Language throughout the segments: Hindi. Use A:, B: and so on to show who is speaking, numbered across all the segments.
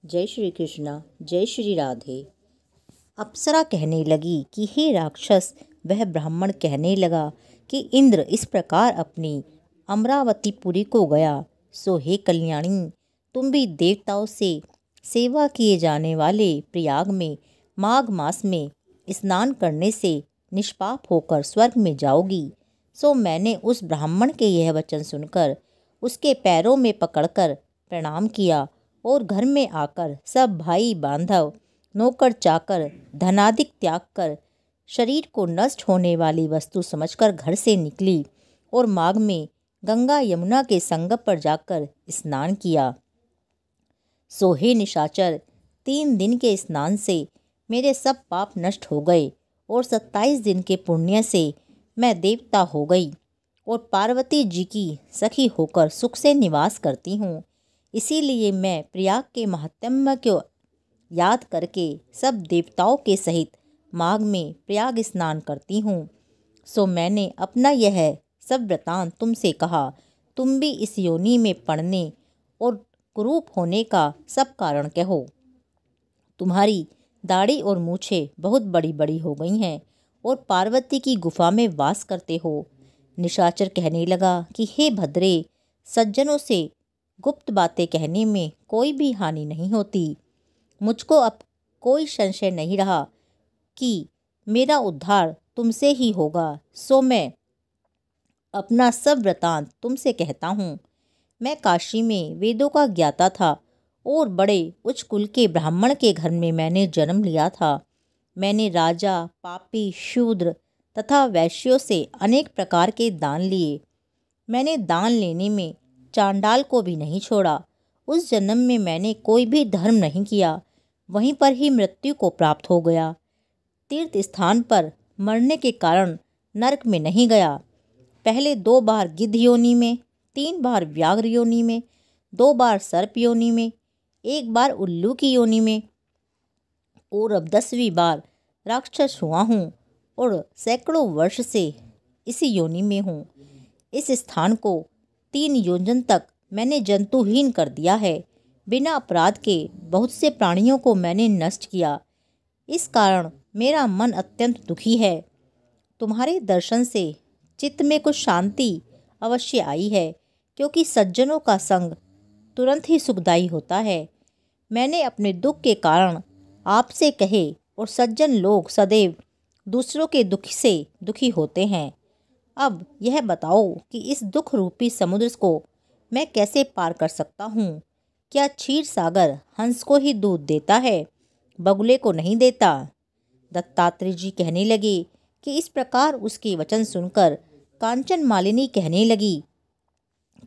A: जय श्री कृष्णा, जय श्री राधे। अप्सरा कहने लगी कि हे राक्षस, वह ब्राह्मण कहने लगा कि इंद्र इस प्रकार अपनी अमरावतीपुरी को गया, सो हे कल्याणी, तुम भी देवताओं से सेवा किए जाने वाले प्रयाग में माघ मास में स्नान करने से निष्पाप होकर स्वर्ग में जाओगी। सो मैंने उस ब्राह्मण के यह वचन सुनकर उसके पैरों में पकड़कर प्रणाम किया और घर में आकर सब भाई बांधव, नौकर चाकर, धनादिक त्याग कर शरीर को नष्ट होने वाली वस्तु समझकर घर से निकली और माघ में गंगा यमुना के संगम पर जाकर स्नान किया। सो हे निशाचर, 3 दिन के स्नान से मेरे सब पाप नष्ट हो गए और 27 दिन के पुण्य से मैं देवता हो गई और पार्वती जी की सखी होकर सुख से निवास करती हूँ। इसीलिए मैं प्रयाग के महात्म्य को याद करके सब देवताओं के सहित माघ में प्रयाग स्नान करती हूँ। सो मैंने अपना यह सब वृतांत तुमसे कहा। तुम भी इस योनि में पड़ने और कुरूप होने का सब कारण कहो। तुम्हारी दाढ़ी और मूछें बहुत बड़ी बड़ी हो गई हैं और पार्वती की गुफा में वास करते हो। निशाचर कहने लगा कि हे भद्रे, सज्जनों से गुप्त बातें कहने में कोई भी हानि नहीं होती। मुझको अब कोई संशय नहीं रहा कि मेरा उद्धार तुमसे ही होगा। सो मैं अपना सब वृतांत तुमसे कहता हूँ। मैं काशी में वेदों का ज्ञाता था और बड़े उच्च कुल के ब्राह्मण के घर में मैंने जन्म लिया था। मैंने राजा, पापी, शूद्र तथा वैश्यों से अनेक प्रकार के दान लिए। मैंने दान लेने में चांडाल को भी नहीं छोड़ा। उस जन्म में मैंने कोई भी धर्म नहीं किया, वहीं पर ही मृत्यु को प्राप्त हो गया। तीर्थ स्थान पर मरने के कारण नरक में नहीं गया। पहले 2 बार गिद्ध योनि में, 3 बार व्याघ्र योनि में, 2 बार सर्प योनि में, 1 बार उल्लू की योनि में और अब 10वीं बार राक्षस हुआ हूँ और सैकड़ों वर्ष से इसी योनि में हूँ। इस स्थान को 3 योजन तक मैंने जंतुहीन कर दिया है। बिना अपराध के बहुत से प्राणियों को मैंने नष्ट किया। इस कारण मेरा मन अत्यंत दुखी है। तुम्हारे दर्शन से चित्त में कुछ शांति अवश्य आई है, क्योंकि सज्जनों का संग तुरंत ही सुखदायी होता है। मैंने अपने दुख के कारण आपसे कहे और सज्जन लोग सदैव दूसरों के दुख से दुखी होते हैं। अब यह बताओ कि इस दुख रूपी समुद्र को मैं कैसे पार कर सकता हूँ? क्या क्षीर सागर हंस को ही दूध देता है, बगुले को नहीं देता? दत्तात्रेय जी कहने लगे कि इस प्रकार उसके वचन सुनकर कांचन मालिनी कहने लगी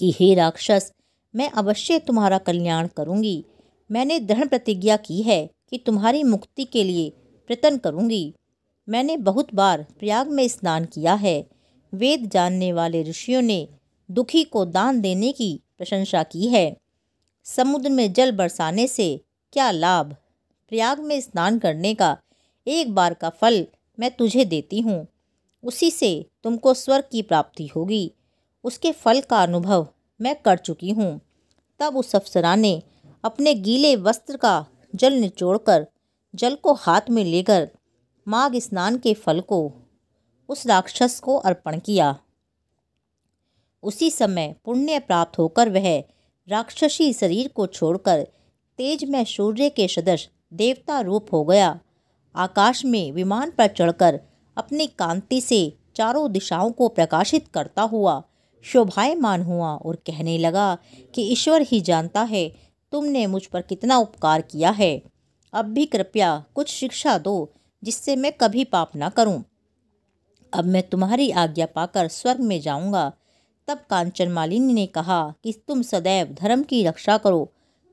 A: कि हे राक्षस, मैं अवश्य तुम्हारा कल्याण करूँगी। मैंने दृढ़ प्रतिज्ञा की है कि तुम्हारी मुक्ति के लिए प्रयत्न करूँगी। मैंने बहुत बार प्रयाग में स्नान किया है। वेद जानने वाले ऋषियों ने दुखी को दान देने की प्रशंसा की है। समुद्र में जल बरसाने से क्या लाभ? प्रयाग में स्नान करने का 1 बार का फल मैं तुझे देती हूँ। उसी से तुमको स्वर्ग की प्राप्ति होगी। उसके फल का अनुभव मैं कर चुकी हूँ। तब उस अप्सरा ने अपने गीले वस्त्र का जल निचोड़कर जल को हाथ में लेकर माघ स्नान के फल को उस राक्षस को अर्पण किया। उसी समय पुण्य प्राप्त होकर वह राक्षसी शरीर को छोड़कर तेज में सूर्य के सदृश देवता रूप हो गया। आकाश में विमान पर चढ़कर अपनी कांति से चारों दिशाओं को प्रकाशित करता हुआ शोभायमान हुआ और कहने लगा कि ईश्वर ही जानता है तुमने मुझ पर कितना उपकार किया है। अब भी कृपया कुछ शिक्षा दो, जिससे मैं कभी पाप ना करूं। अब मैं तुम्हारी आज्ञा पाकर स्वर्ग में जाऊंगा। तब कांचन मालिनी ने कहा कि तुम सदैव धर्म की रक्षा करो,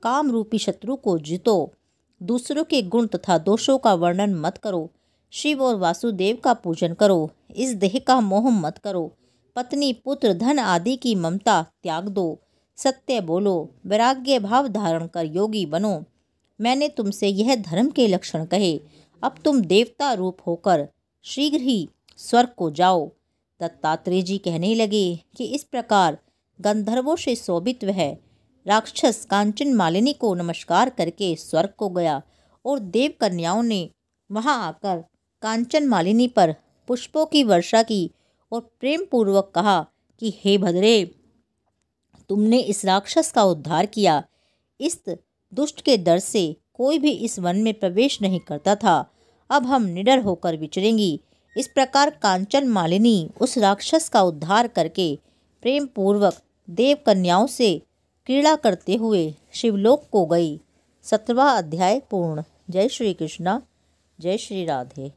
A: काम रूपी शत्रु को जीतो, दूसरों के गुण तथा दोषों का वर्णन मत करो, शिव और वासुदेव का पूजन करो, इस देह का मोह मत करो, पत्नी, पुत्र, धन आदि की ममता त्याग दो, सत्य बोलो, वैराग्य भाव धारण कर योगी बनो। मैंने तुमसे यह धर्म के लक्षण कहे। अब तुम देवता रूप होकर शीघ्र ही स्वर्ग को जाओ। दत्तात्रेय जी कहने लगे कि इस प्रकार गंधर्वों से शोभित वह राक्षस कांचन मालिनी को नमस्कार करके स्वर्ग को गया और देव कन्याओं ने वहां आकर कांचन मालिनी पर पुष्पों की वर्षा की और प्रेम पूर्वक कहा कि हे भद्रे, तुमने इस राक्षस का उद्धार किया। इस दुष्ट के डर से कोई भी इस वन में प्रवेश नहीं करता था। अब हम निडर होकर विचरेंगी। इस प्रकार कांचन मालिनी उस राक्षस का उद्धार करके प्रेम पूर्वक देव कन्याओं से क्रीड़ा करते हुए शिवलोक को गई। 17वां अध्याय पूर्ण। जय श्री कृष्णा, जय श्री राधे।